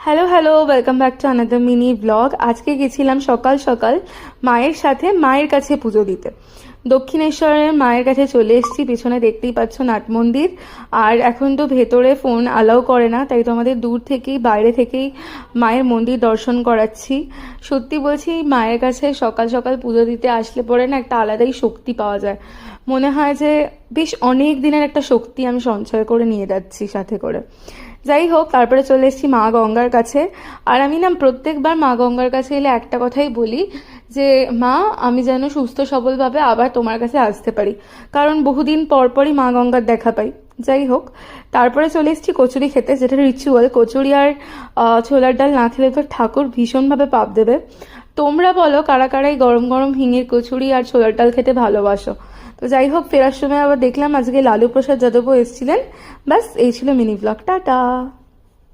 Hello hello, welcome back to another mini blog. আজকে গেছিলাম সকাল সকাল মায়ের সাথে মায়ের কাছে পুজো দিতে। দক্ষিণেশ্বরের মায়ের কাছে চলে এসেছি। পেছনে দেখতেই পাচ্ছ নাট মন্দির। আর এখন তো ভেতরে ফোন অ্যালাউ করে না, তাই তো আমাদের দূর থেকেই বাইরে থেকেই মায়ের মন্দির দর্শন করাচ্ছি। সত্যি বলছি, মায়ের কাছে সকাল সকাল পুজো দিতে আসলে পরে না একটা আলাদাই শক্তি পাওয়া যায়। মনে হয় যে বেশ অনেক দিনের একটা শক্তি আমি সঞ্চয় করে নিয়ে যাচ্ছি সাথে করে। যাই হোক, তারপরে চলে এসেছি মা গঙ্গার কাছে। আর আমি না প্রত্যেকবার মা গঙ্গার কাছে এলে একটা কথাই বলি যে মা, আমি যেন সুস্থ সবলভাবে আবার তোমার কাছে আসতে পারি, কারণ বহুদিন পর পরই মা গঙ্গার দেখা পাই। যাই হোক, তারপরে চলে এসেছি কচুরি খেতে, যেটা রিচুয়াল। কচুরি আর ছোলার ডাল না খেলে তো ঠাকুর ভীষণভাবে পাপ দেবে। তোমরা বলো কারা কারাই গরম গরম হিঙের কচুরি আর ছোলার ডাল খেতে ভালোবাসো। তো যাই হোক, ফেরার সময় আবার দেখলাম আজকে লালু প্রসাদ যাদবও এসেছিলেন। ব্যাস এই ছিল মিনি ব্লগ। টাটা।